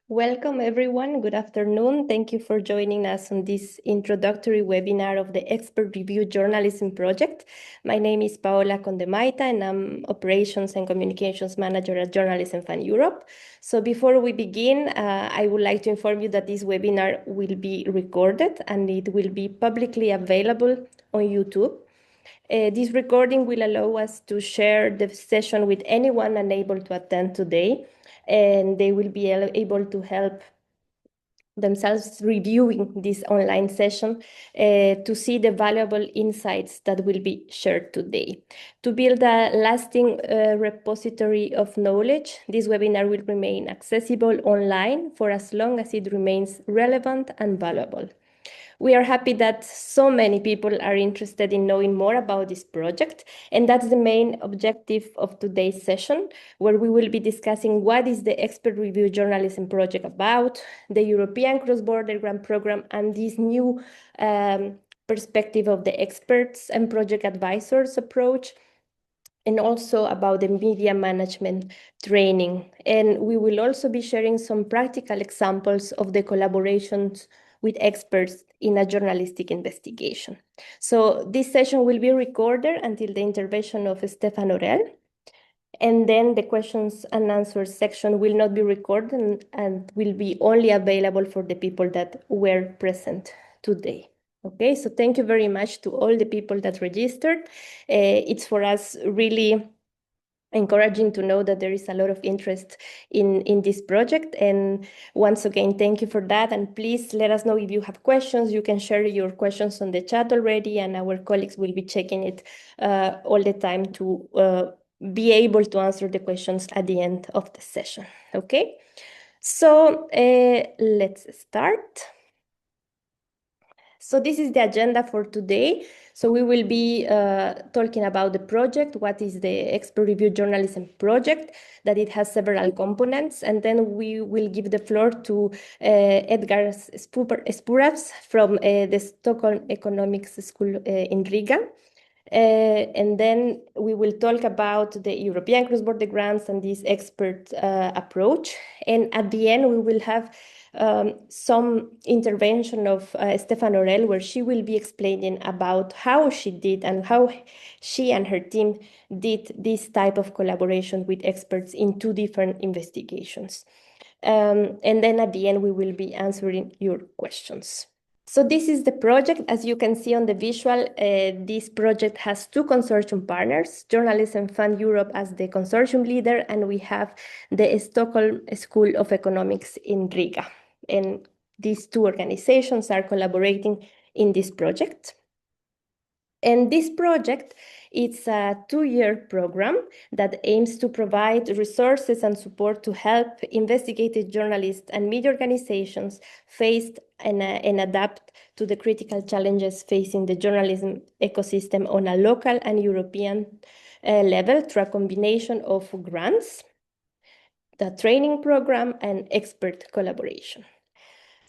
Welcome everyone, good afternoon. Thank you for joining us on this introductory webinar of the Expert Review Journalism Project. My name is Paola Condemayta and I'm Operations and Communications Manager at Journalismfund Europe. So before we begin, I would like to inform you that this webinar will be recorded and it will be publicly available on YouTube. This recording will allow us to share the session with anyone unable to attend today, and they will be able to help themselves reviewing this online session to see the valuable insights that will be shared today. To build a lasting repository of knowledge, this webinar will remain accessible online for as long as it remains relevant and valuable. We are happy that so many people are interested in knowing more about this project, and that's the main objective of today's session, where we will be discussing what is the Expert Review Journalism Project about, the European Cross-Border Grant Program, and this new perspective of the experts and project advisors approach, and also about the media management training. And we will also be sharing some practical examples of the collaborations with experts in a journalistic investigation. So this session will be recorded until the intervention of Stéphane Horel. And then the questions and answers section will not be recorded and will be only available for the people that were present today. Okay, so thank you very much to all the people that registered. It's for us really encouraging to know that there is a lot of interest in this project. And once again, thank you for that. And please let us know if you have questions. You can share your questions on the chat already, and our colleagues will be checking it all the time to be able to answer the questions at the end of the session. Okay, so let's start. So this is the agenda for today. So we will be talking about the project, what is the Expert Review Journalism Project, that it has several components, and then we will give the floor to Edgars Spuravs from the Stockholm Economics School in Riga. And then we will talk about the European cross-border grants and this expert approach. And at the end, we will have some intervention of Stéphane Horel, where she will be explaining about how she did and how she and her team did this type of collaboration with experts in two different investigations. And then at the end, we will be answering your questions. So this is the project. As you can see on the visual, this project has two consortium partners, Journalismfund Europe as the consortium leader, and we have the Stockholm School of Economics in Riga. And these two organizations are collaborating in this project. And this project, it's a 2-year program that aims to provide resources and support to help investigative journalists and media organizations face and adapt to the critical challenges facing the journalism ecosystem on a local and European level through a combination of grants, the training program, and expert collaboration.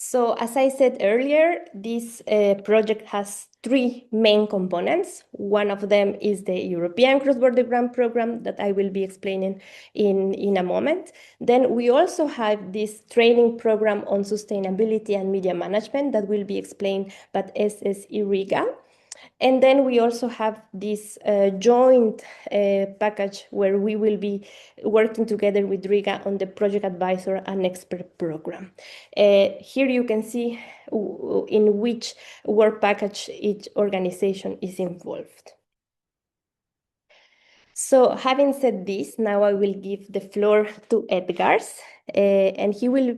So as I said earlier, this project has 3 main components. One of them is the European Cross-Border Grant Program that I will be explaining in a moment. Then we also have this training program on sustainability and media management that will be explained by SSE Riga. And then we also have this joint package where we will be working together with Riga on the project advisor and expert program. Here you can see in which work package each organization is involved. So having said this, now I will give the floor to Edgars, and he will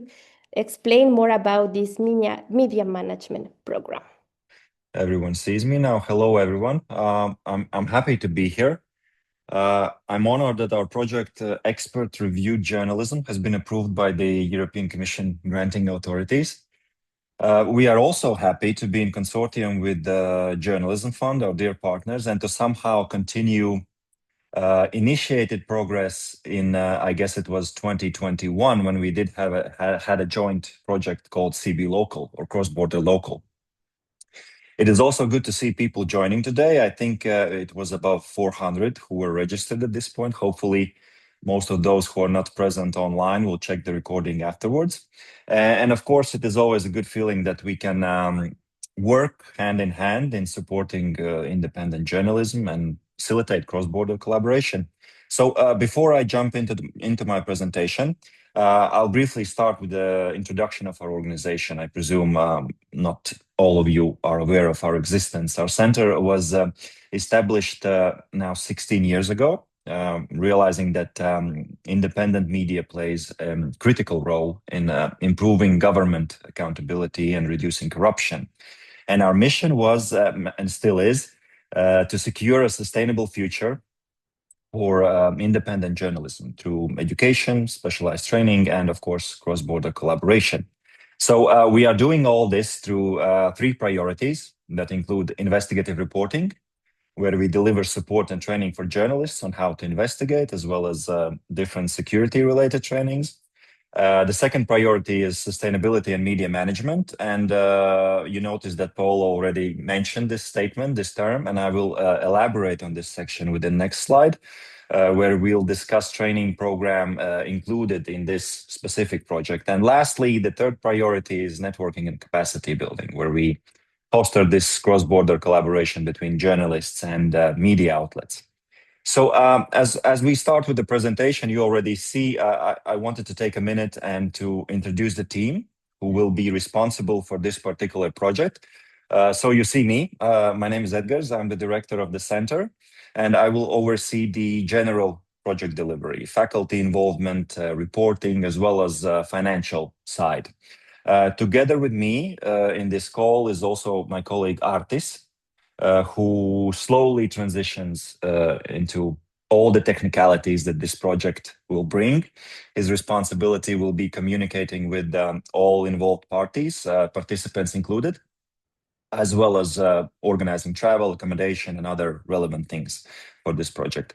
explain more about this media management program. Everyone sees me now. Hello, everyone. I'm happy to be here. I'm honored that our project, Expert Review Journalism, has been approved by the European Commission granting authorities. We are also happy to be in consortium with the Journalism Fund, our dear partners, and to somehow continue initiated progress in, I guess it was 2021, when we did had a joint project called CB Local, or Cross Border Local. It is also good to see people joining today. I think it was above 400 who were registered at this point. Hopefully, most of those who are not present online will check the recording afterwards. And of course, it is always a good feeling that we can work hand in hand in supporting independent journalism and facilitate cross-border collaboration. So before I jump into my presentation, I'll briefly start with the introduction of our organization. I presume not all of you are aware of our existence. Our center was established now 16 years ago, realizing that independent media plays a critical role in improving government accountability and reducing corruption. And our mission was, and still is, to secure a sustainable future for independent journalism through education, specialized training, and of course, cross-border collaboration. So we are doing all this through three priorities that include investigative reporting, where we deliver support and training for journalists on how to investigate, as well as different security-related trainings. The second priority is sustainability and media management. And you notice that Paola already mentioned this statement, this term, and I will elaborate on this section with the next slide, where we'll discuss training program included in this specific project. And lastly, the third priority is networking and capacity building, where we foster this cross-border collaboration between journalists and media outlets. So as we start with the presentation, you already see I wanted to take a minute and to introduce the team who will be responsible for this particular project. So you see me. My name is Edgars. I'm the director of the center, and I will oversee the general project delivery, faculty involvement, reporting, as well as financial side. Together with me in this call is also my colleague Artis, who slowly transitions into all the technicalities that this project will bring. His responsibility will be communicating with all involved parties, participants included, as well as organizing travel, accommodation, and other relevant things for this project.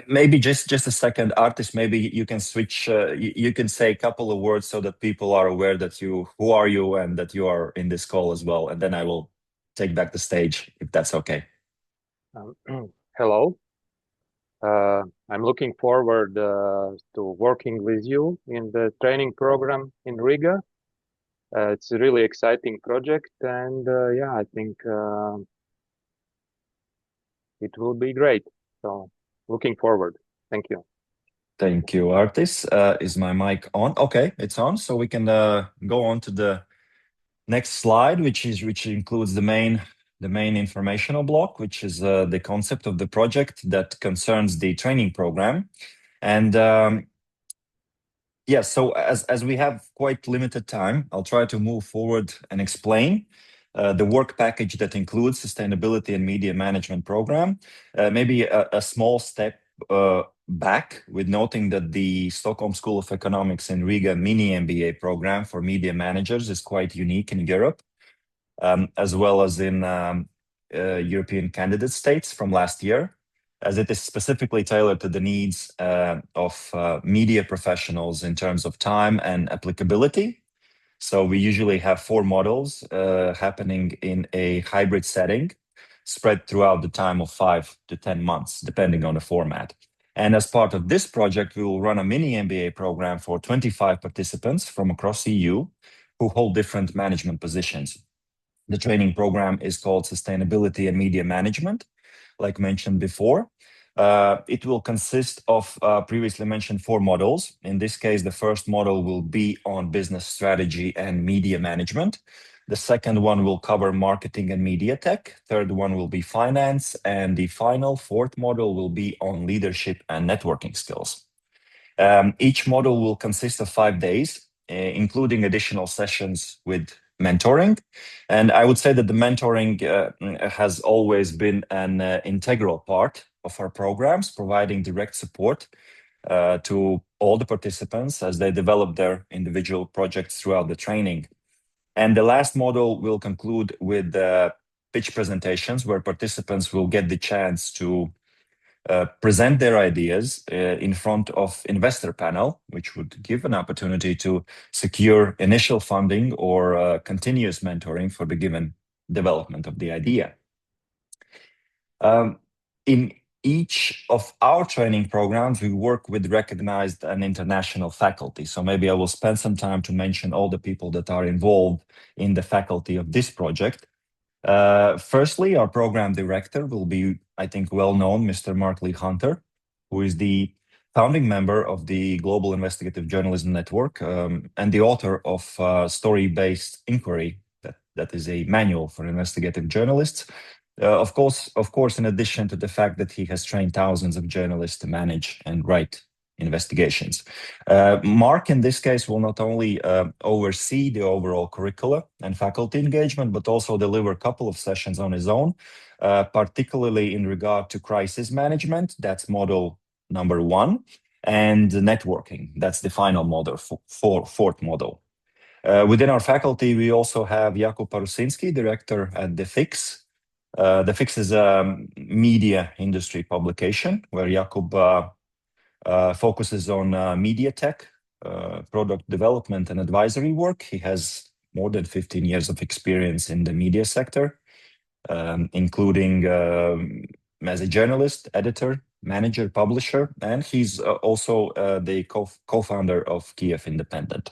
Maybe just a second, Artis, maybe you can switch, you can say a couple of words so that people are aware that who are you and that you are in this call as well. And then I will take back the stage, if that's okay. Hello. I'm looking forward to working with you in the training program in Riga. It's a really exciting project, and yeah, I think it will be great. So looking forward. Thank you. Thank you, Artis. Is my mic on? Okay, it's on. So we can go on to the next slide, which includes the main informational block, which is the concept of the project that concerns the training program. And yeah, so as we have quite limited time, I'll try to move forward and explain the work package that includes sustainability and media management program. Maybe a small step back with noting that the Stockholm School of Economics in Riga mini MBA program for media managers is quite unique in Europe, as well as in European candidate states from last year, as it is specifically tailored to the needs of media professionals in terms of time and applicability. So we usually have 4 models happening in a hybrid setting, spread throughout the time of 5 to 10 months, depending on the format. And as part of this project, we will run a mini MBA program for 25 participants from across EU who hold different management positions. The training program is called Sustainability and Media Management, like mentioned before. It will consist of previously mentioned 4 models. In this case, the first model will be on business strategy and media management. The second one will cover marketing and media tech. Third one will be finance. And the final 4th model will be on leadership and networking skills. Each model will consist of 5 days, including additional sessions with mentoring. And I would say that the mentoring has always been an integral part of our programs, providing direct support to all the participants as they develop their individual projects throughout the training. And the last model will conclude with pitch presentations, where participants will get the chance to present their ideas in front of investor panel, which would give an opportunity to secure initial funding or continuous mentoring for the given development of the idea. In each of our training programs, we work with recognized and international faculty. So maybe I will spend some time to mention all the people that are involved in the faculty of this project. Firstly, our program director will be, I think, well-known, Mr. Mark Lee Hunter, who is the founding member of the Global Investigative Journalism Network and the author of Story-Based Inquiry, that is a manual for investigative journalists. Of course, in addition to the fact that he has trained thousands of journalists to manage and write investigations. Mark, in this case, will not only oversee the overall curricula and faculty engagement, but also deliver a couple of sessions on his own, particularly in regard to crisis management. That's model number 1, and networking. That's the final model, fourth model. Within our faculty, we also have Jakub Parusinski, director at The Fix. The Fix is a media industry publication where Jakub focuses on media tech, product development and advisory work. He has more than 15 years of experience in the media sector, including as a journalist, editor, manager, publisher, and he's also the co-founder of Kiev Independent.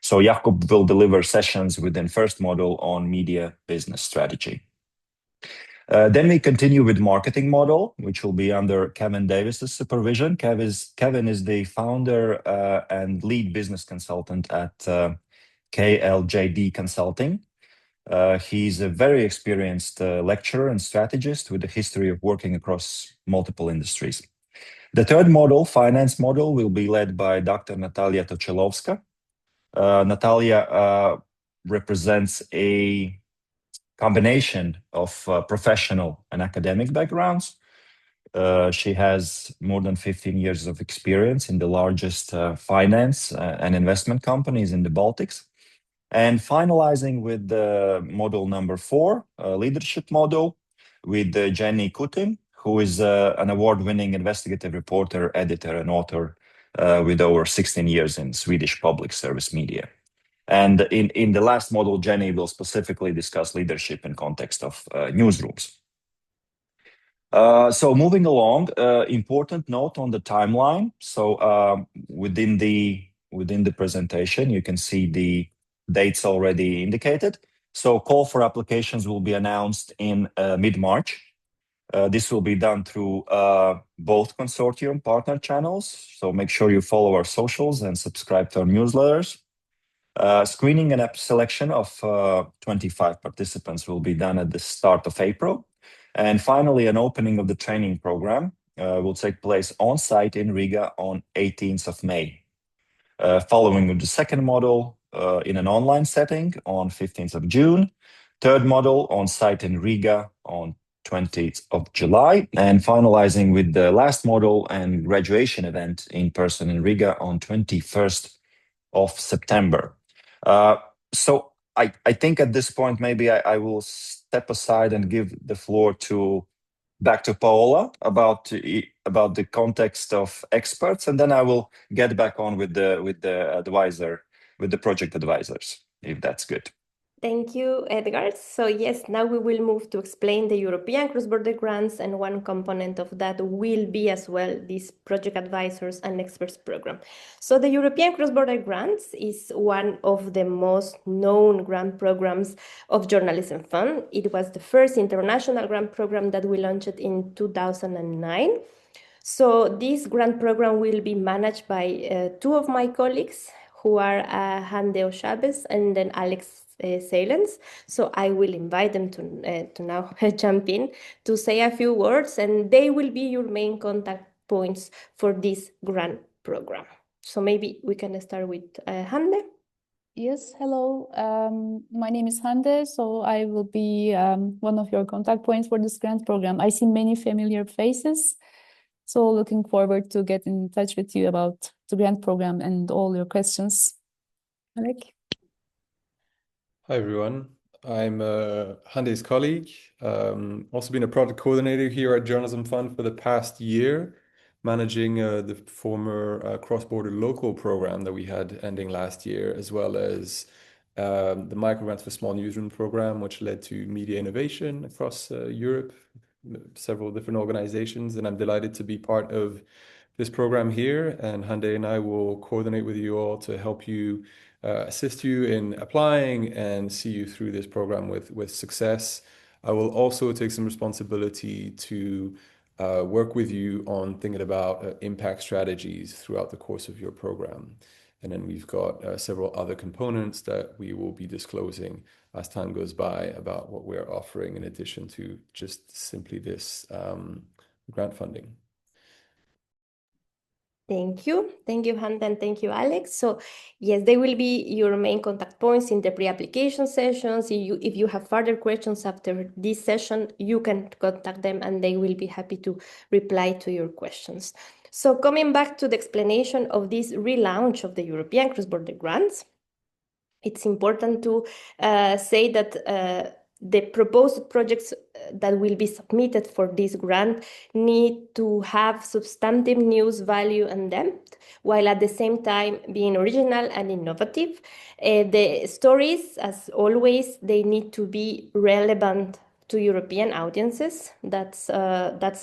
So Jakub will deliver sessions within first model on media business strategy. Then we continue with marketing model, which will be under Kevin Davis's supervision. Kevin is the founder and lead business consultant at KLJD Consulting. He's a very experienced lecturer and strategist with a history of working across multiple industries. The third model, finance model, will be led by Dr. Natalia Tochelovska. Natalia represents a combination of professional and academic backgrounds. She has more than 15 years of experience in the largest finance and investment companies in the Baltics. And finalizing with the model number 4, leadership model, with Jenny Kutin, who is an award-winning investigative reporter, editor, and author with over 16 years in Swedish public service media. And in the last model, Jenny will specifically discuss leadership in context of newsrooms. So moving along, important note on the timeline. So within the presentation, you can see the dates already indicated. So call for applications will be announced in mid-March. This will be done through both consortium partner channels. So make sure you follow our socials and subscribe to our newsletters. Screening and selection of 25 participants will be done at the start of April. And finally, an opening of the training program will take place on site in Riga on 18th of May. Following with the second model in an online setting on 15th of June. Third model on site in Riga on 20th of July. And finalizing with the last model and graduation event in person in Riga on 21st of September. So I think at this point, maybe I will step aside and give the floor back to Paola about the context of experts, and then I will get back on with the project advisors, if that's good. Thank you, Edgars. So yes, now we will move to explain the European cross-border grants, and one component of that will be as well this project advisors and experts program. So the European cross-border grants is one of the most known grant programs of Journalism Fund. It was the first international grant program that we launched in 2009. So this grant program will be managed by 2 of my colleagues, who are Hande Chavez and then Alex Salens. So I will invite them to now jump in to say a few words, and they will be your main contact points for this grant program. So maybe we can start with Hande. Yes, hello. My name is Hande, so I will be one of your contact points for this grant program. I see many familiar faces, so looking forward to get in touch with you about the grant program and all your questions. Alec? Hi, everyone. I'm Hande's colleague. Also been a project coordinator here at Journalism Fund for the past year, managing the former cross-border local program that we had ending last year, as well as the microgrants for small newsroom program, which led to media innovation across Europe several different organizations, and I'm delighted to be part of this program here. And Hande and I will coordinate with you all to help you, assist you in applying and see you through this program with success. I will also take some responsibility to work with you on thinking about impact strategies throughout the course of your program. And then we've got several other components that we will be disclosing as time goes by about what we're offering in addition to just simply this grant funding. Thank you. Thank you, Hande, and thank you, Alex. So yes, they will be your main contact points in the pre-application sessions. If you have further questions after this session, you can contact them and they will be happy to reply to your questions. So coming back to the explanation of this relaunch of the European cross-border grants, it's important to say that the proposed projects that will be submitted for this grant need to have substantive news value and depth, while at the same time being original and innovative. The stories, as always, they need to be relevant to European audiences. That's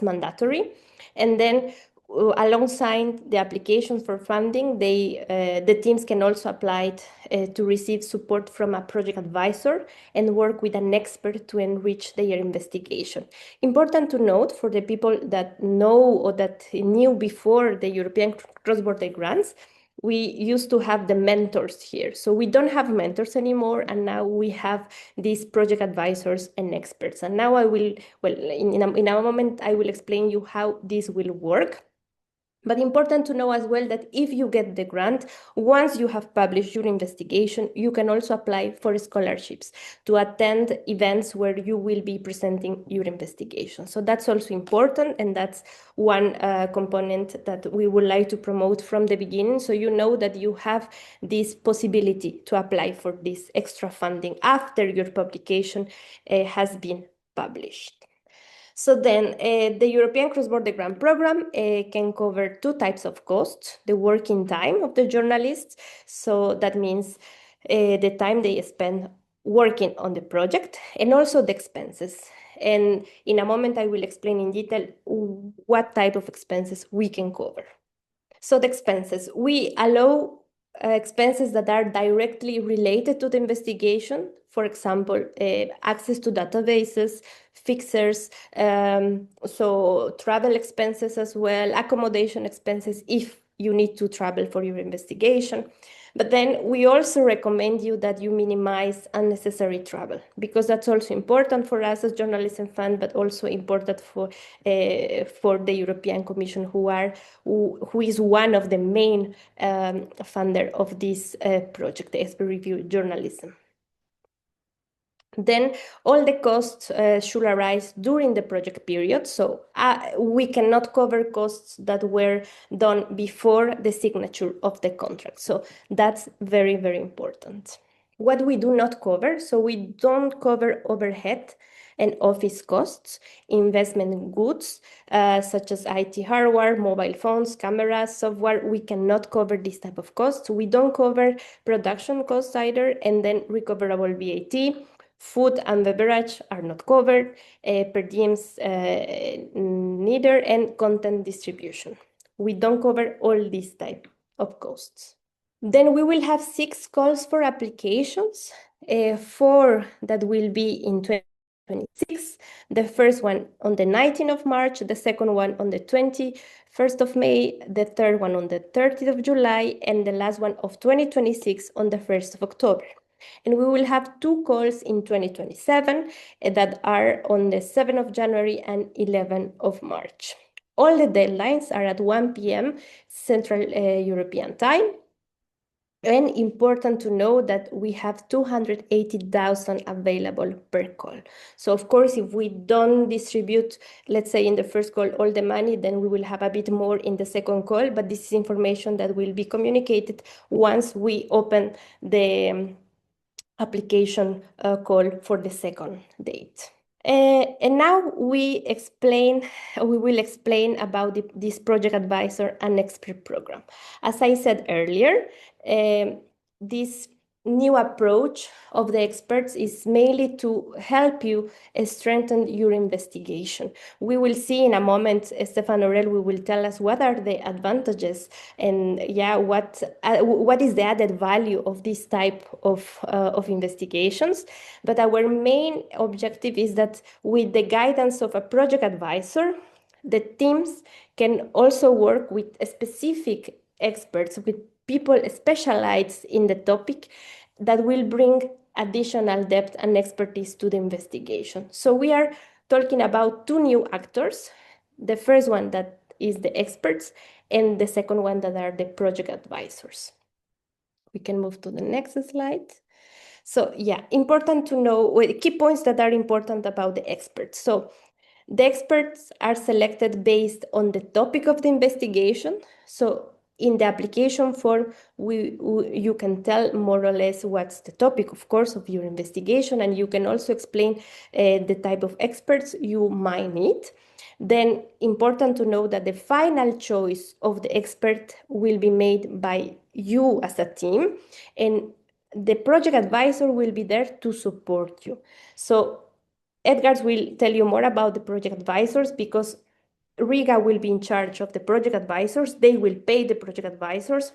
mandatory. And then alongside the application for funding, the teams can also apply to receive support from a project advisor and work with an expert to enrich their investigation. Important to note for the people that know or that knew before the European cross-border grants, we used to have the mentors here. So we don't have mentors anymore, and now we have these project advisors and experts. And now I will, in a moment, I will explain you how this will work. But important to know as well that if you get the grant, once you have published your investigation, you can also apply for scholarships to attend events where you will be presenting your investigation. So that's also important, and that's one component that we would like to promote from the beginning, so you know that you have this possibility to apply for this extra funding after your publication has been published. So then the European Cross-Border Grant Program can cover two types of costs: the working time of the journalists, so that means the time they spend working on the project, and also the expenses. And in a moment, I will explain in detail what type of expenses we can cover. So the expenses, we allow expenses that are directly related to the investigation. For example, access to databases, fixers, so travel expenses as well, accommodation expenses if you need to travel for your investigation. But then we also recommend you that you minimize unnecessary travel, because that's also important for us as Journalism Fund, but also important for the European Commission, who is one of the main funder of this project, the Expert Review Journalism. Then all the costs should arise during the project period. So we cannot cover costs that were done before the signature of the contract. So that's very, very important. What we do not cover, so we don't cover overhead and office costs, investment in goods, such as IT hardware, mobile phones, cameras, software. We cannot cover this type of costs. We don't cover production costs either, and then recoverable VAT. Food and beverage are not covered, per diems neither, and content distribution. We don't cover all these type of costs. Then we will have 6 calls for applications, 4 that will be in 2026. The first one on the 19th of March, the second one on the 21st of May, the third one on the 30th of July, and the last one of 2026 on the 1st of October. And we will have 2 calls in 2027 that are on the 7th of January and 11th of March. All the deadlines are at 1 p.m. Central European time. And important to know that we have 280,000 available per call. So of course, if we don't distribute, let's say in the first call, all the money, then we will have a bit more in the second call. But this is information that will be communicated once we open the application call for the second date. And now we will explain about this project advisor and expert program. As I said earlier, this new approach of the experts is mainly to help you strengthen your investigation. We will see in a moment, Stéphane Horel will tell us what are the advantages and what is the added value of this type of investigations. But our main objective is that with the guidance of a project advisor, the teams can also work with specific experts, with people specialized in the topic that will bring additional depth and expertise to the investigation. So we are talking about two new actors. The first one that is the experts, and the second one that are the project advisors. We can move to the next slide. So yeah, important to know key points that are important about the experts. So the experts are selected based on the topic of the investigation. So in the application form, you can tell more or less what's the topic, of course, of your investigation, and you can also explain the type of experts you might need. Then important to know that the final choice of the expert will be made by you as a team, and the project advisor will be there to support you. So Edgars will tell you more about the project advisors because Riga will be in charge of the project advisors. They will pay the project advisors,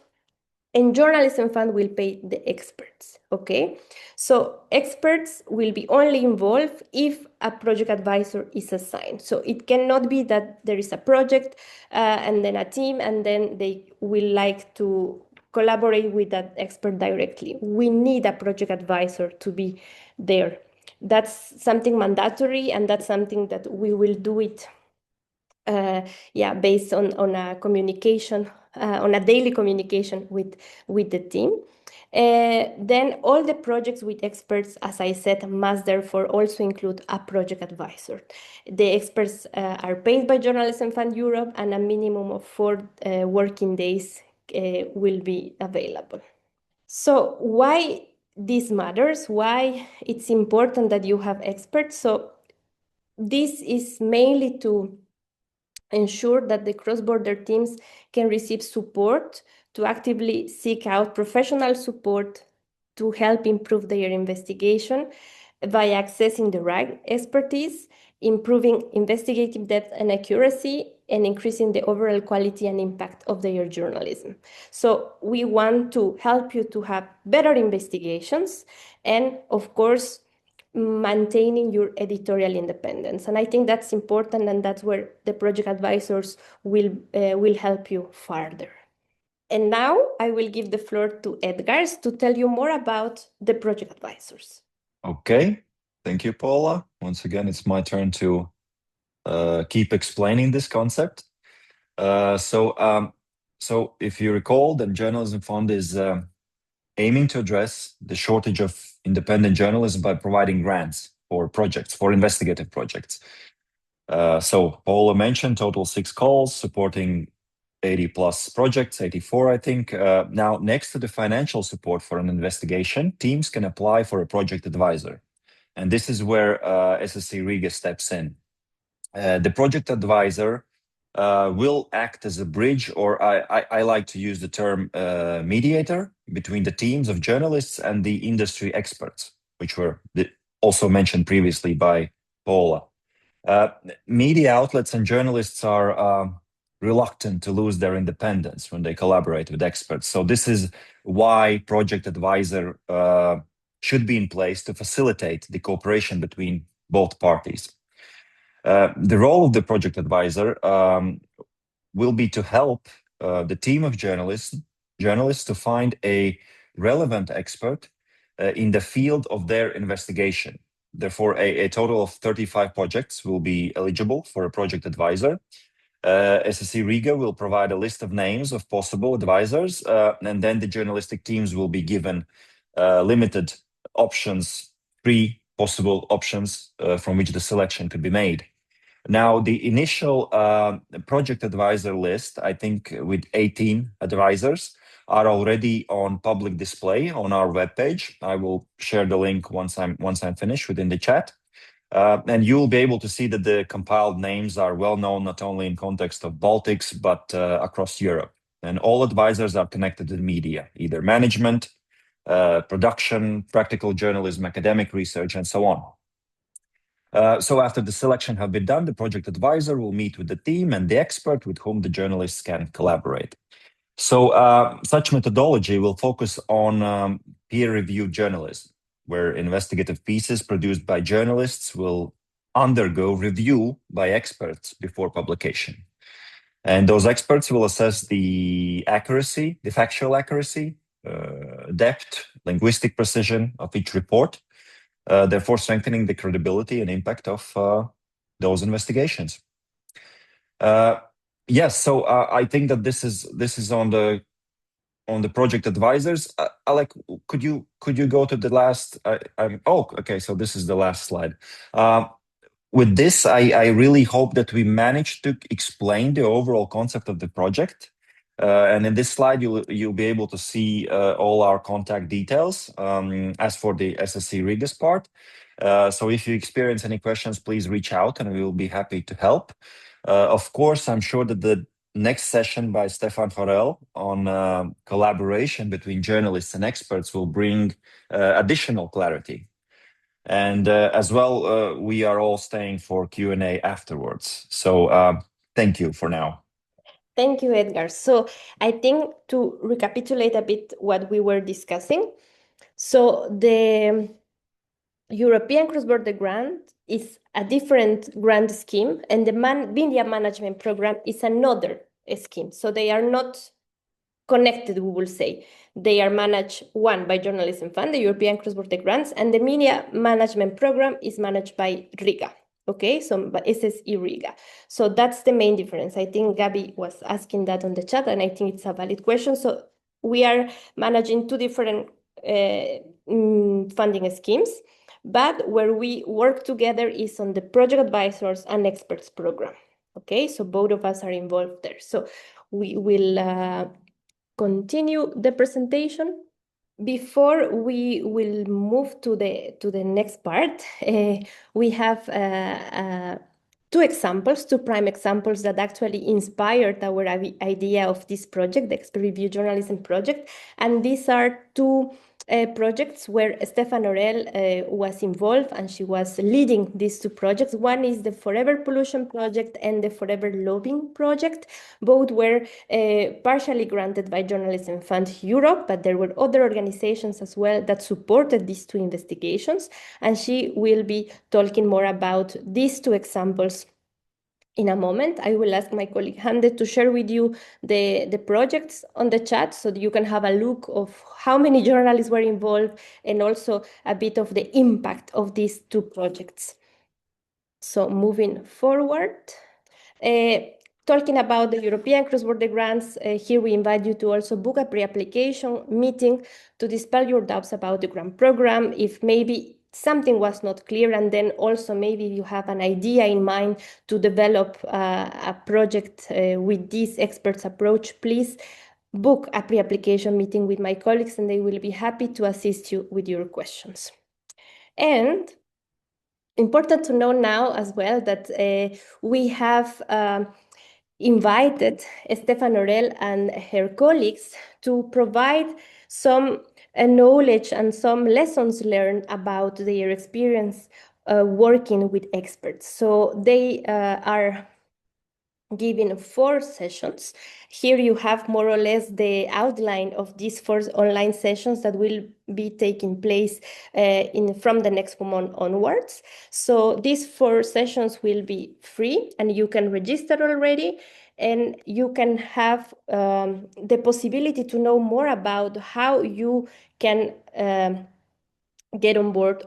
and Journalismfund will pay the experts, okay? So experts will be only involved if a project advisor is assigned. So it cannot be that there is a project and then a team, and then they will like to collaborate with that expert directly. We need a project advisor to be there. That's something mandatory, and that's something that we will do it based on a communication, on a daily communication with the team. Then all the projects with experts, as I said, must therefore also include a project advisor. The experts are paid by Journalismfund Europe, and a minimum of 4 working days will be available. So why this matters, why it's important that you have experts? So this is mainly to ensure that the cross-border teams can receive support, to actively seek out professional support to help improve their investigation by accessing the right expertise, improving investigative depth and accuracy, and increasing the overall quality and impact of their journalism. So we want to help you to have better investigations and, of course, maintaining your editorial independence. And I think that's important, and that's where the project advisors will help you further. And now I will give the floor to Edgars to tell you more about the project advisors. Okay, thank you, Paola. Once again, it's my turn to keep explaining this concept. So if you recall, then Journalismfund is aiming to address the shortage of independent journalism by providing grants for projects, for investigative projects. So Paola mentioned total 6 calls supporting 80 plus projects, 84, I think. Now, next to the financial support for an investigation, teams can apply for a project advisor. And this is where SSC Riga steps in. The project advisor will act as a bridge, or I like to use the term mediator between the teams of journalists and the industry experts, which were also mentioned previously by Paola. Media outlets and journalists are reluctant to lose their independence when they collaborate with experts. So this is why project advisor should be in place to facilitate the cooperation between both parties. The role of the project advisor will be to help the team of journalists to find a relevant expert in the field of their investigation. Therefore, a total of 35 projects will be eligible for a project advisor. SSC Riga will provide a list of names of possible advisors, and then the journalistic teams will be given limited options, 3 possible options from which the selection could be made. Now, the initial project advisor list, I think with 18 advisors, are already on public display on our webpage. I will share the link once I'm finished within the chat. And you will be able to see that the compiled names are well known, not only in context of Baltics, but across Europe. And all advisors are connected to the media, either management, production, practical journalism, academic research, and so on. So after the selection have been done, the project advisor will meet with the team and the expert with whom the journalists can collaborate. So such methodology will focus on peer-reviewed journalism, where investigative pieces produced by journalists will undergo review by experts before publication. And those experts will assess the accuracy, the factual accuracy, depth, linguistic precision of each report, therefore strengthening the credibility and impact of those investigations. Yes, so I think that this is on the project advisors. Alec, could you go to the last? Oh, okay. So this is the last slide. With this, I really hope that we managed to explain the overall concept of the project. And in this slide, you'll be able to see all our contact details as for the SSC Riga's part. So if you experience any questions, please reach out and we will be happy to help. Of course, I'm sure that the next session by Stéphane Horel on collaboration between journalists and experts will bring additional clarity. And as well, we are all staying for Q&A afterwards. So thank you for now. Thank you, Edgar. So I think to recapitulate a bit what we were discussing. So the European cross-border grant is a different grant scheme, and the media management program is another scheme. So they are not connected, we will say. They are managed, one by Journalismfund, the European cross-border grants, and the media management program is managed by Riga. Okay, so by SSE Riga. So that's the main difference. I think Gabby was asking that on the chat, and I think it's a valid question. So we are managing two different funding schemes, but where we work together is on the project advisors and experts program. Okay, so both of us are involved there. So we will continue the presentation. Before we will move to the next part, we have two prime examples that actually inspired our idea of this project, the Expert Review Journalism project. And these are two projects where Stéphane Horel was involved, and she was leading these two projects. One is the Forever Pollution project and the Forever Lobbying project. Both were partially granted by Journalismfund Europe, but there were other organizations as well that supported these two investigations. And she will be talking more about these two examples in a moment. I will ask my colleague Hande to share with you the projects on the chat so that you can have a look of how many journalists were involved and also a bit of the impact of these two projects. So moving forward, talking about the European cross-border grants, here we invite you to also book a pre-application meeting to dispel your doubts about the grant program, if maybe something was not clear, and then also maybe you have an idea in mind to develop a project with this experts approach, please book a pre-application meeting with my colleagues and they will be happy to assist you with your questions. And important to know now as well that we have invited Stéphane Horel and her colleagues to provide some knowledge and some lessons learned about their experience working with experts. So they are giving 4 sessions. Here you have more or less the outline of these 4 online sessions that will be taking place from the next month onwards. So these 4 sessions will be free and you can register already, and you can have the possibility to know more about how you can get on board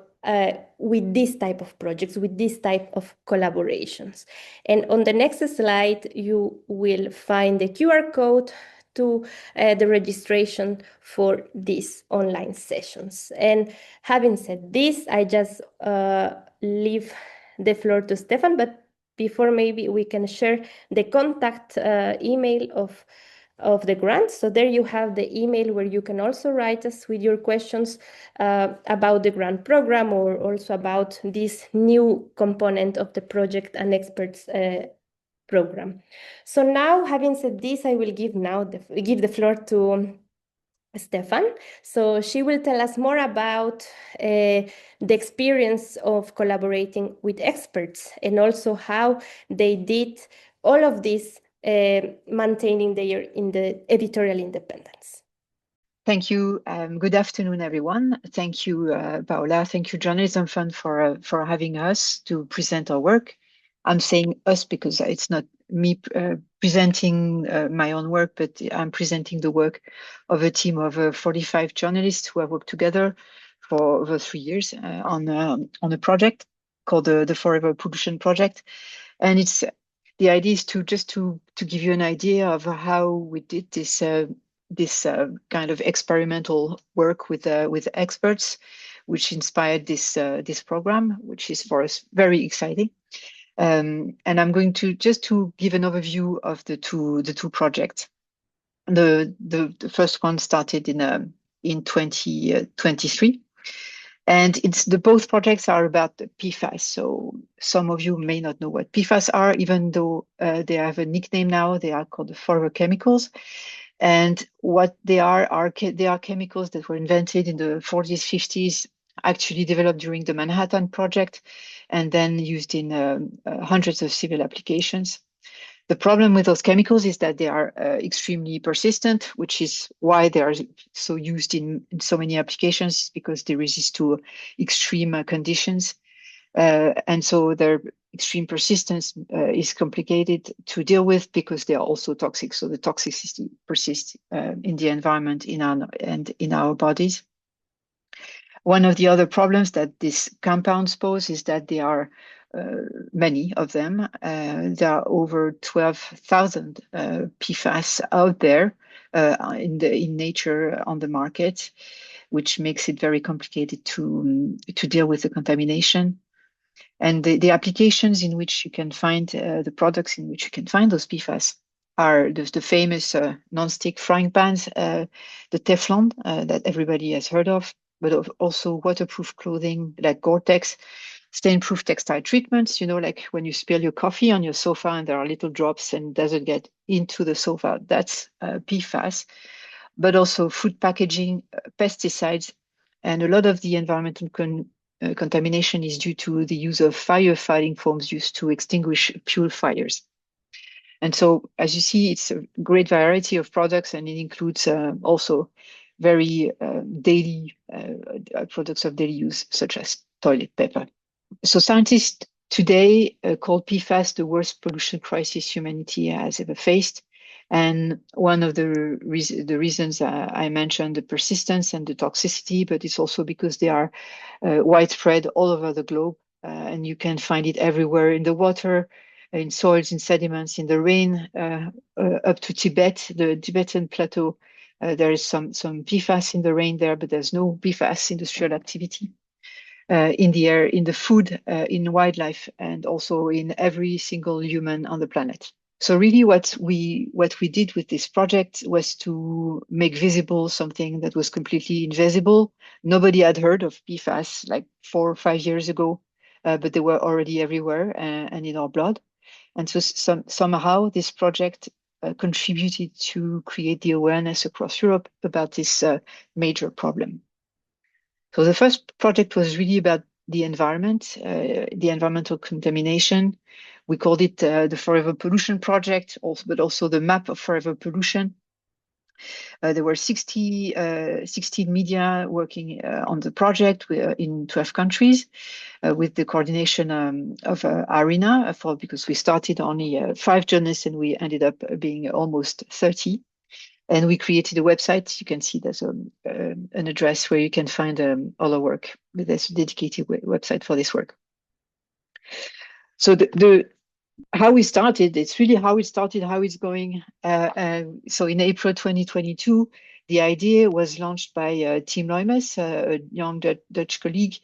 with this type of projects, with this type of collaborations. And on the next slide, you will find the QR code to the registration for these online sessions. And having said this, I just leave the floor to Stéphane, but before maybe we can share the contact email of the grant. So there you have the email where you can also write us with your questions about the grant program or also about this new component of the project and experts program. So now, having said this, I will give the floor to Stéphane. So she will tell us more about the experience of collaborating with experts and also how they did all of this, maintaining their editorial independence. Thank you. Good afternoon, everyone. Thank you, Paola. Thank you, Journalism Fund, for having us to present our work. I'm saying us because it's not me presenting my own work, but I'm presenting the work of a team of 45 journalists who have worked together for over 3 years on a project called the Forever Pollution Project. And it's the idea is to give you an idea of how we did this kind of experimental work with experts, which inspired this program, which is for us very exciting. And I'm going to just to give an overview of the two projects. The first one started in 2023. And both projects are about the PFAS. So some of you may not know what PFAS are, even though they have a nickname now. They are called the forever chemicals. And what they are chemicals that were invented in the 40s, 50s, actually developed during the Manhattan Project, and then used in hundreds of civil applications. The problem with those chemicals is that they are extremely persistent, which is why they are so used in so many applications, because they resist to extreme conditions. And so their extreme persistence is complicated to deal with because they are also toxic. So the toxicity persists in the environment and in our bodies. One of the other problems that these compounds pose is that they are many of them. There are over 12,000 PFAS out there in nature on the market, which makes it very complicated to deal with the contamination. And the applications in which you can find the products in which you can find those PFAS are the famous non-stick frying pans, the Teflon that everybody has heard of, but also waterproof clothing like Gore-Tex, stain-proof textile treatments, like when you spill your coffee on your sofa and there are little drops and it doesn't get into the sofa, that's PFAS, but also food packaging, pesticides, and a lot of the environmental contamination is due to the use of firefighting foams used to extinguish fuel fires. And so, as you see, it's a great variety of products, and it includes also very daily products of daily use, such as toilet paper. So scientists today call PFAS the worst pollution crisis humanity has ever faced. And one of the reasons I mentioned the persistence and the toxicity, but it's also because they are widespread all over the globe. And you can find it everywhere in the water, in soils, in sediments, in the rain, up to Tibet, the Tibetan plateau. There is some PFAS in the rain there, but there's no PFAS industrial activity. In the air, in the food, in wildlife, and also in every single human on the planet. So really what we did with this project was to make visible something that was completely invisible. Nobody had heard of PFAS like 4 or 5 years ago, but they were already everywhere and in our blood. And so somehow this project contributed to create the awareness across Europe about this major problem. So the first project was really about the environment, the environmental contamination. We called it the Forever Pollution Project, but also the Map of Forever Pollution. There were 16 media working on the project in 12 countries with the coordination of ARENA, because we started only 5 journalists and we ended up being almost 30. And we created a website. You can see there's an address where you can find all our work. There's a dedicated website for this work. So how we started, it's really how it started, how it's going. So in April 2022, the idea was launched by Tim Loimes, a young Dutch colleague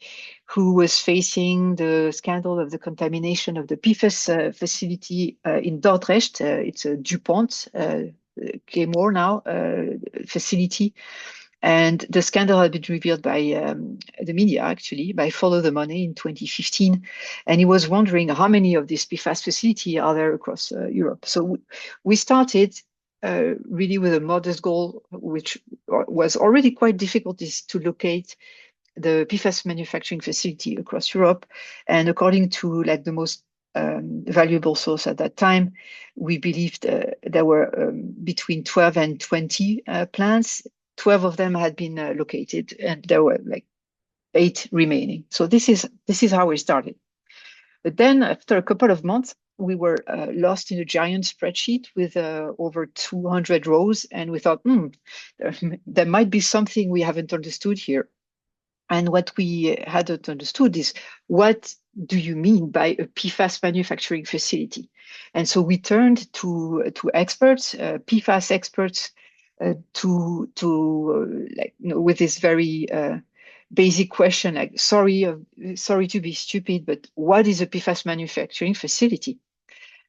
who was facing the scandal of the contamination of the PFAS facility in Dordrecht. It's a DuPont Claymore now facility. And the scandal had been revealed by the media, actually, by Follow the Money in 2015. And he was wondering how many of these PFAS facilities are there across Europe. So we started really with a modest goal, which was already quite difficult, is to locate the PFAS manufacturing facility across Europe. And according to like the most valuable source at that time, we believed there were between 12 and 20 plants. 12 of them had been located, and there were like 8 remaining. So this is how we started. But then after a couple of months, we were lost in a giant spreadsheet with over 200 rows, and we thought, there might be something we haven't understood here. And what we hadn't understood is, what do you mean by a PFAS manufacturing facility? And so we turned to experts, PFAS experts, with this very basic question, like, sorry to be stupid, but what is a PFAS manufacturing facility?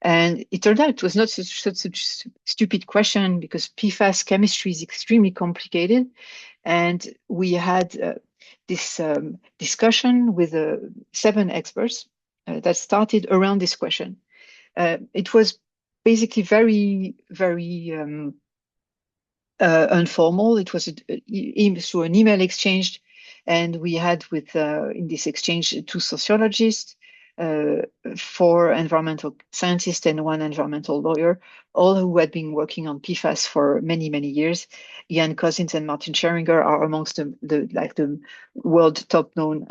And it turned out it was not such a stupid question, because PFAS chemistry is extremely complicated. And we had this discussion with 7 experts that started around this question. It was basically very, very informal. It was through an email exchange. And we had in this exchange 2 sociologists, 4 environmental scientists, and 1 environmental lawyer, all who had been working on PFAS for many, many years. Ian Cousins and Martin Scheringer are amongst the world top known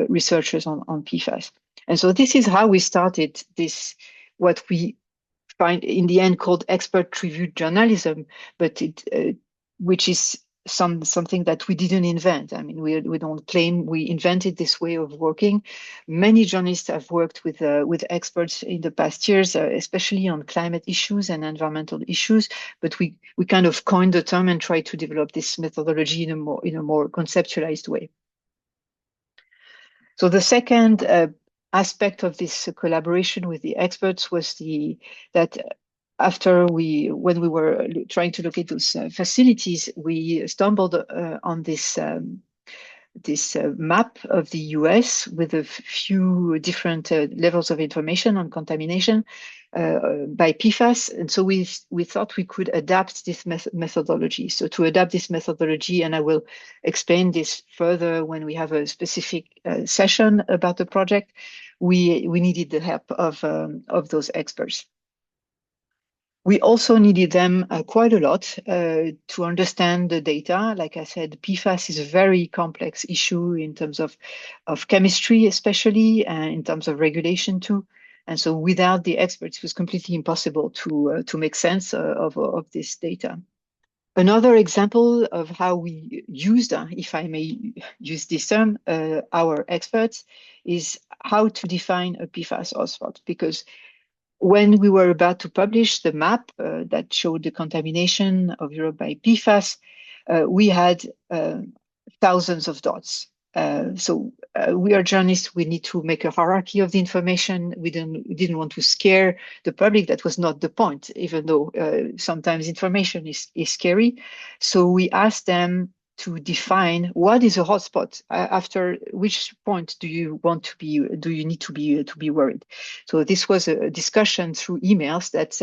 researchers on PFAS. And so this is how we started this, what we find in the end called expert reviewed journalism, but which is something that we didn't invent. I mean, we don't claim we invented this way of working. Many journalists have worked with experts in the past years, especially on climate issues and environmental issues. But we kind of coined the term and tried to develop this methodology in a more conceptualized way. So the second aspect of this collaboration with the experts was that when we were trying to locate those facilities, we stumbled on this map of the US with a few different levels of information on contamination by PFAS. And so we thought we could adapt this methodology. So to adapt this methodology, and I will explain this further when we have a specific session about the project, we needed the help of those experts. We also needed them quite a lot to understand the data. Like I said, PFAS is a very complex issue in terms of chemistry, especially, and in terms of regulation too. And so without the experts, it was completely impossible to make sense of this data. Another example of how we used, if I may use this term, our experts, is how to define a PFAS hotspot. Because when we were about to publish the map that showed the contamination of Europe by PFAS, we had thousands of dots. So we are journalists, we need to make a hierarchy of the information. We didn't want to scare the public. That was not the point, even though sometimes information is scary. So we asked them to define what is a hotspot. After which point do you need to be worried? So this was a discussion through emails that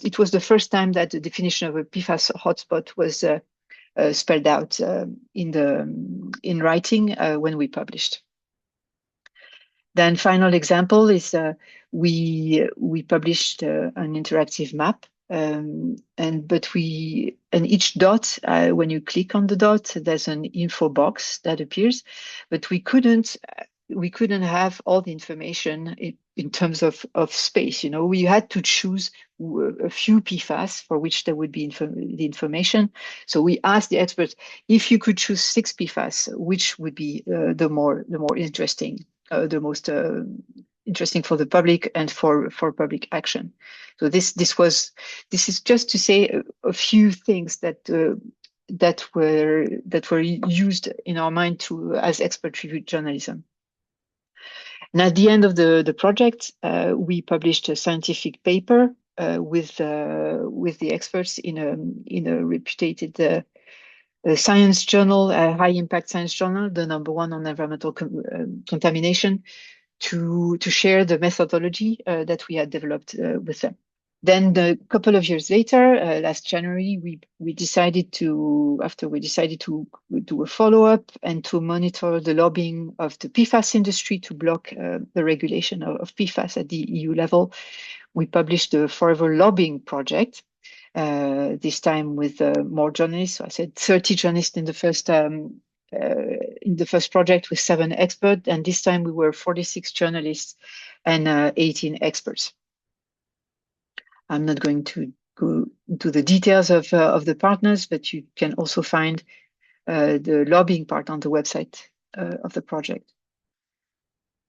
it was the first time that the definition of a PFAS hotspot was spelled out in writing when we published. Then final example is we published an interactive map. And each dot, when you click on the dot, there's an info box that appears, but we couldn't have all the information in terms of space. We had to choose a few PFAS for which there would be the information. So we asked the experts, if you could choose 6 PFAS, which would be the more interesting, the most interesting for the public and for public action. So this is just to say a few things that were used in our mind as expert reviewed journalism. And at the end of the project, we published a scientific paper with the experts in a reputed science journal, a high impact science journal, the #1 on environmental contamination, to share the methodology that we had developed with them. Then a couple of years later, last January, we decided to do a follow-up and to monitor the lobbying of the PFAS industry to block the regulation of PFAS at the EU level. We published the Forever Lobbying Project, this time with more journalists. So I said 30 journalists in the first project with 7 experts, and this time we were 46 journalists and 18 experts. I'm not going to go into the details of the partners, but you can also find the lobbying part on the website of the project.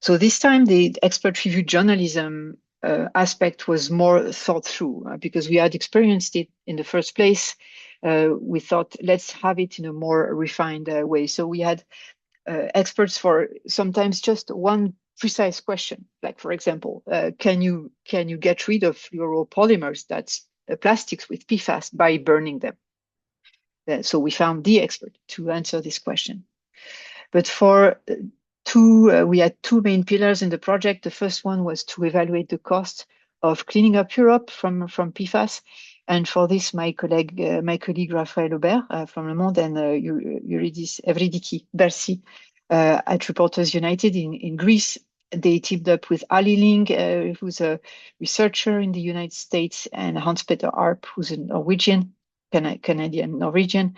So this time the expert review journalism aspect was more thought through because we had experienced it in the first place. We thought, let's have it in a more refined way. So we had experts for sometimes just one precise question, like for example, can you get rid of fluoropolymers, that's plastics with PFAS, by burning them? So we found the expert to answer this question. But for we had 2 main pillars in the project. The first one was to evaluate the cost of cleaning up Europe from PFAS. And for this, my colleague Raphaël Aubert from Le Monde and Evridiki Bersi at Reporters United in Greece, they teamed up with Ali Ling, who's a researcher in the United States, and Hans-Peter Arp, who's a Canadian Norwegian,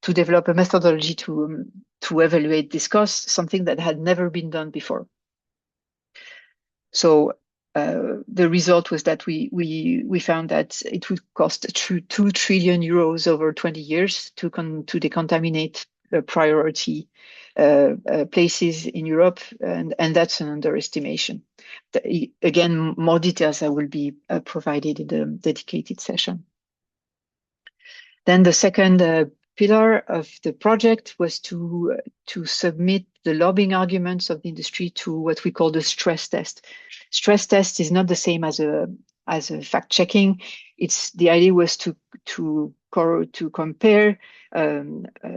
to develop a methodology to evaluate this cost, something that had never been done before. So the result was that we found that it would cost 2 trillion euros over 20 years to decontaminate the priority places in Europe, and that's an underestimation. Again, more details will be provided in the dedicated session. Then the second pillar of the project was to submit the lobbying arguments of the industry to what we call the stress test. Stress test is not the same as a fact checking. The idea was to compare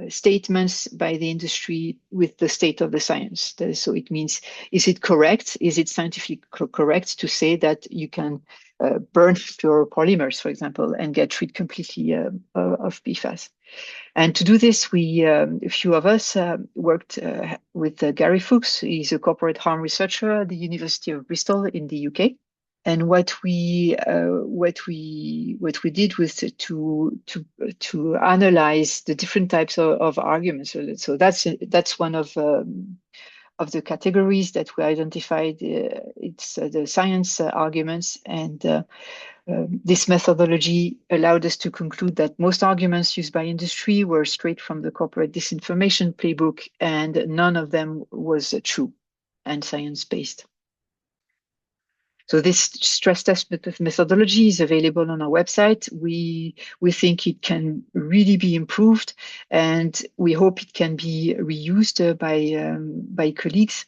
statements by the industry with the state of the science. So it means, is it correct? Is it scientifically correct to say that you can burn fluoropolymers, for example, and get rid completely of PFAS? And to do this, a few of us worked with Gary Fuchs. He's a corporate harm researcher at the University of Bristol in the UK. And what we did was to analyze the different types of arguments. So that's one of the categories that we identified. It's the science arguments, and this methodology allowed us to conclude that most arguments used by industry were straight from the corporate disinformation playbook, and none of them was true and science-based. So this stress test methodology is available on our website. We think it can really be improved, and we hope it can be reused by colleagues,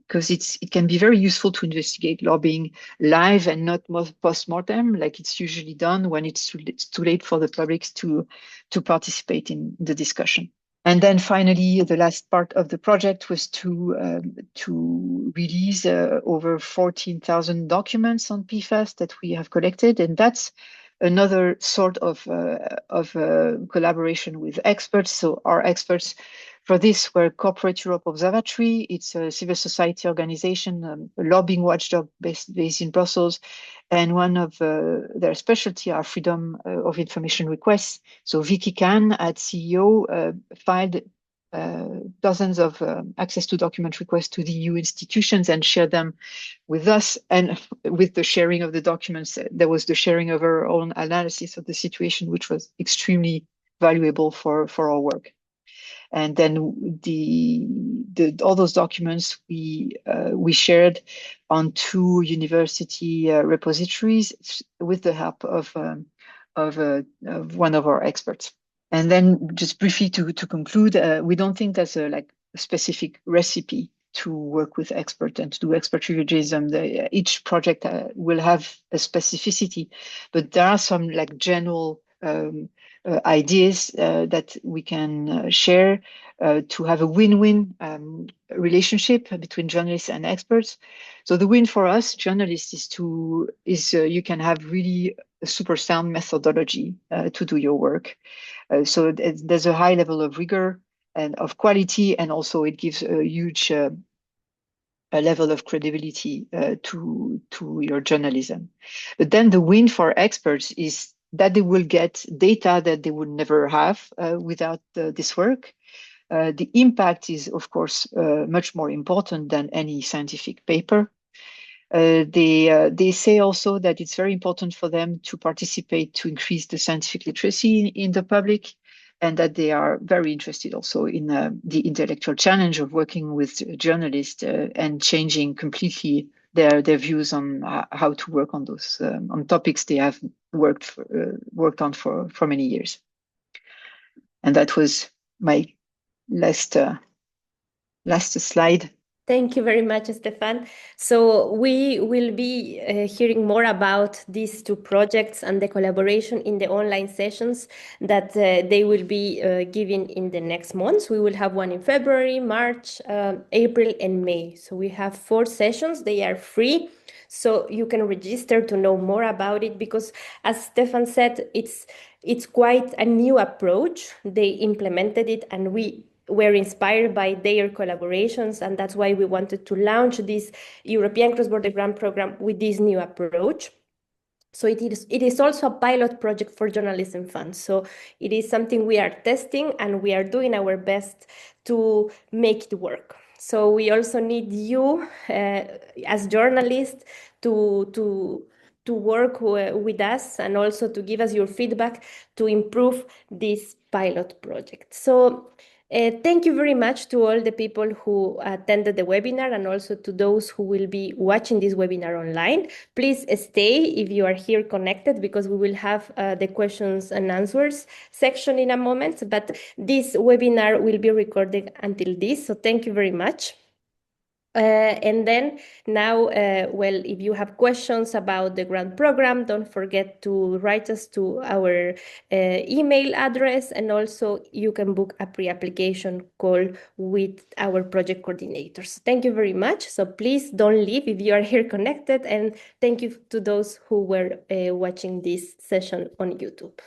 because it can be very useful to investigate lobbying live and not post-mortem, like it's usually done when it's too late for the public to participate in the discussion. And then finally, the last part of the project was to release over 14,000 documents on PFAS that we have collected, and that's another sort of collaboration with experts. So our experts for this were Corporate Europe Observatory. It's a civil society organization, a lobbying watchdog based in Brussels, and one of their specialty are freedom of information requests. So Vicky Khan at CEO filed dozens of access to document requests to the EU institutions and shared them with us. And with the sharing of the documents, there was the sharing of our own analysis of the situation, which was extremely valuable for our work. And then all those documents we shared on 2 university repositories with the help of one of our experts. And then just briefly to conclude, we don't think there's a specific recipe to work with experts and to do expert review journalism. Each project will have a specificity, but there are some general ideas that we can share to have a win-win relationship between journalists and experts. So the win for us journalists is you can have really super sound methodology to do your work. So there's a high level of rigor and of quality, and also it gives a huge a level of credibility to your journalism. But then the win for experts is that they will get data that they would never have without this work. The impact is, of course, much more important than any scientific paper. They say also that it's very important for them to participate to increase the scientific literacy in the public, and that they are very interested also in the intellectual challenge of working with journalists and changing completely their views on how to work on those on topics they have worked on for many years. And that was my last slide. Thank you very much, Stéphane. So we will be hearing more about these two projects and the collaboration in the online sessions that they will be giving in the next months. We will have one in February, March, April, and May. So we have 4 sessions. They are free, so you can register to know more about it, because as Stéphane said, it's quite a new approach. They implemented it, and we were inspired by their collaborations, and that's why we wanted to launch this European cross-border grant program with this new approach. So it is also a pilot project for Journalism Fund. So it is something we are testing, and we are doing our best to make it work. So we also need you as journalists to work with us, and also to give us your feedback to improve this pilot project. So thank you very much to all the people who attended the webinar, and also to those who will be watching this webinar online. Please stay if you are here connected, because we will have the questions and answers section in a moment, but this webinar will be recorded until this, so thank you very much. And then now, well, if you have questions about the grant program, don't forget to write us to our email address, and also you can book a pre-application call with our project coordinators. Thank you very much. So please don't leave if you are here connected, and thank you to those who were watching this session on YouTube.